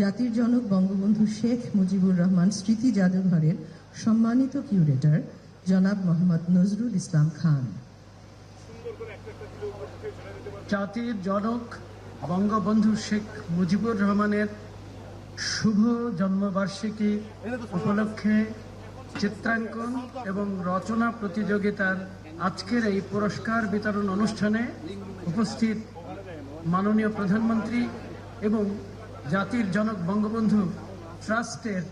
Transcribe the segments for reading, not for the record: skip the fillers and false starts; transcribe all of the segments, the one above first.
জাতির জনক বঙ্গবন্ধু শেখ মুজিবুর রহমান স্মৃতি জাদুঘরের সম্মানিত কিউরেটর জনাব মোহাম্মদ নজরুল ইসলাম খান। জাতির জনক বঙ্গবন্ধু শেখ মুজিবুর রহমানের শুভ জন্মবার্ষিকী উপলক্ষে চিত্রাঙ্কন এবং রচনা প্রতিযোগিতার আজকের এই পুরস্কার বিতরণ অনুষ্ঠানে উপস্থিত মাননীয় প্রধানমন্ত্রী এবং জাতির জনক বঙ্গবন্ধু ট্রাস্টের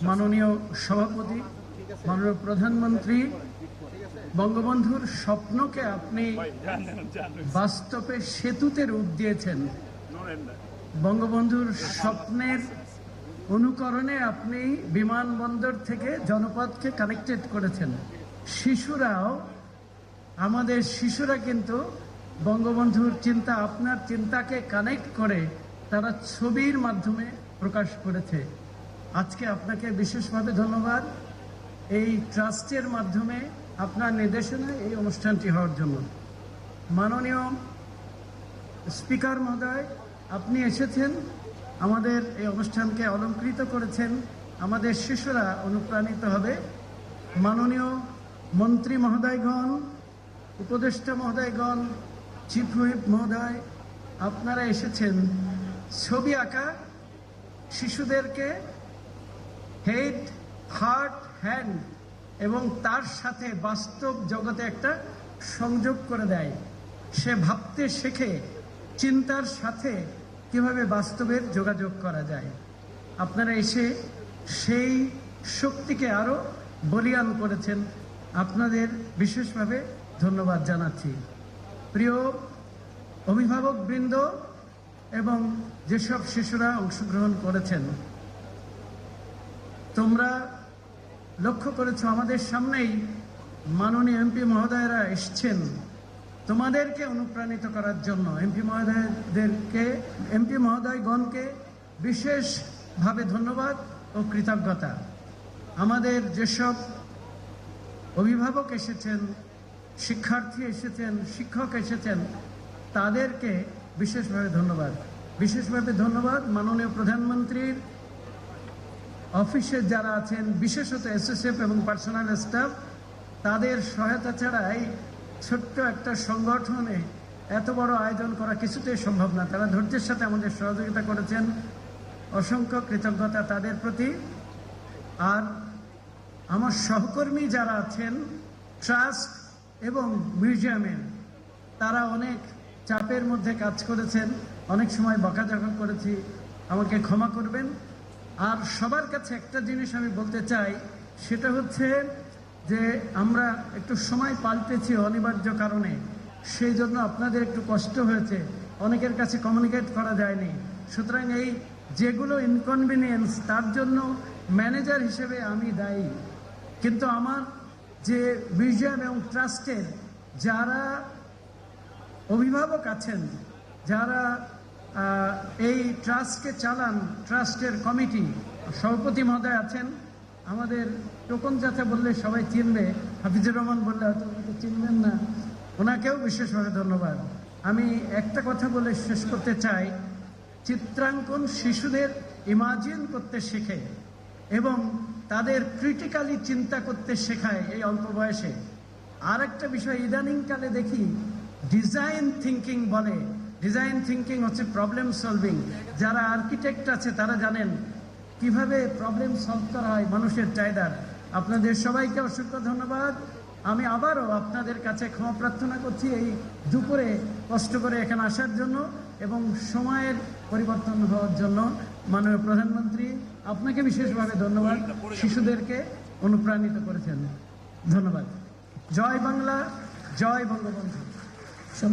মাননীয় সভাপতি, মাননীয় প্রধানমন্ত্রী, বঙ্গবন্ধুর স্বপ্নকে আপনি বাস্তবে সেতুতে রূপ দিয়েছেন। বঙ্গবন্ধুর স্বপ্নের অনুকরণে আপনি বিমানবন্দর থেকে জনপদকে কানেক্টেড করেছেন। শিশুরাও, আমাদের শিশুরা কিন্তু বঙ্গবন্ধুর চিন্তা, আপনার চিন্তাকে কানেক্ট করে তারা ছবির মাধ্যমে প্রকাশ করেছে। আজকে আপনাকে বিশেষভাবে ধন্যবাদ এই ট্রাস্টের মাধ্যমে আপনার নির্দেশনায় এই অনুষ্ঠানটি হওয়ার জন্য। মাননীয় স্পিকার মহোদয়, আপনি এসেছেন, আমাদের এই অনুষ্ঠানকে অলঙ্কৃত করেছেন। আমাদের শিশুরা অনুপ্রাণিত হবে। মাননীয় মন্ত্রী মহোদয়গণ, উপদেষ্টা মহোদয়গণ, চিফ হুইপ মহোদয়, আপনারা এসেছেন। ছবি আঁকা শিশুদেরকে হেড, হার্ট, হ্যান্ড এবং তার সাথে বাস্তব জগতে একটা সংযোগ করে দেয়। সে ভাবতে শেখে চিন্তার সাথে কিভাবে বাস্তবের যোগাযোগ করা যায়। আপনারা এসে সেই শক্তিকে আরো বলীয়ান করেছেন। আপনাদের বিশেষভাবে ধন্যবাদ জানাচ্ছি। প্রিয় অভিভাবকবৃন্দ এবং যেসব শিশুরা অংশগ্রহণ করেছেন, তোমরা লক্ষ্য করেছো আমাদের সামনেই মাননীয় এমপি মহোদয়রা এসছেন তোমাদেরকে অনুপ্রাণিত করার জন্য। এমপি মহোদয়গণকে বিশেষভাবে ধন্যবাদ ও কৃতজ্ঞতা। আমাদের যেসব অভিভাবক এসেছেন, শিক্ষার্থী এসেছেন, শিক্ষক এসেছেন, তাদেরকে বিশেষভাবে ধন্যবাদ। বিশেষভাবে ধন্যবাদ মাননীয় প্রধানমন্ত্রীর অফিসে যারা আছেন, বিশেষত এসএসএফ এবং পার্সোনাল স্টাফ। তাদের সহায়তা ছাড়া এই ছোট্ট একটা সংগঠনে এত বড় আয়োজন করা কিছুতেই সম্ভব না। তারা ধৈর্যের সাথে আমাদের সহযোগিতা করেছেন। অসংখ্য কৃতজ্ঞতা তাদের প্রতি। আর আমার সহকর্মী যারা আছেন ট্রাস্ট এবং মিউজিয়ামের, তারা অনেক চাপের মধ্যে কাজ করেছেন, অনেক সময় বকাঝকা করেছি, আমাকে ক্ষমা করবেন। আর সবার কাছে একটা জিনিস আমি বলতে চাই, সেটা হচ্ছে যে আমরা একটু সময় পাল্টেছি অনিবার্য কারণে, সেই জন্য আপনাদের একটু কষ্ট হয়েছে, অনেকের কাছে কমিউনিকেট করা যায়নি। সুতরাং এই যেগুলো ইনকনভিনিয়েন্স, তার জন্য ম্যানেজার হিসেবে আমি দায়ী। কিন্তু আমার যে মিউজিয়াম এবং ট্রাস্টের যারা অভিভাবক আছেন, যারা এই ট্রাস্টকে চালান, ট্রাস্টের কমিটি সভাপতি মহোদয় আছেন, আমাদের টোকন যাতে বললে সবাই চিনবে, হাফিজুর রহমান বললে হয়তো চিনবেন না, ওনাকেও বিশেষভাবে ধন্যবাদ। আমি একটা কথা বলে শেষ করতে চাই, চিত্রাঙ্কন শিশুদের ইমাজিন করতে শেখে এবং তাদের ক্রিটিক্যালি চিন্তা করতে শেখায় এই অল্প বয়সে। আর একটা বিষয় ইদানিংকালে দেখি ডিজাইন থিঙ্কিং বলে। ডিজাইন থিঙ্কিং হচ্ছে প্রবলেম সলভিং। যারা আর্কিটেক্ট আছে তারা জানেন কিভাবে প্রবলেম সলভ করা হয় মানুষের চাহিদার। আপনাদের সবাইকে অসংখ্য ধন্যবাদ। আমি আবারও আপনাদের কাছে ক্ষমা প্রার্থনা করছি এই দুপুরে কষ্ট করে এখানে আসার জন্য এবং সময়ের পরিবর্তন হওয়ার জন্য। মাননীয় প্রধানমন্ত্রী, আপনাকে বিশেষভাবে ধন্যবাদ, শিশুদেরকে অনুপ্রাণিত করেছেন। ধন্যবাদ। জয় বাংলা, জয় বঙ্গবন্ধু।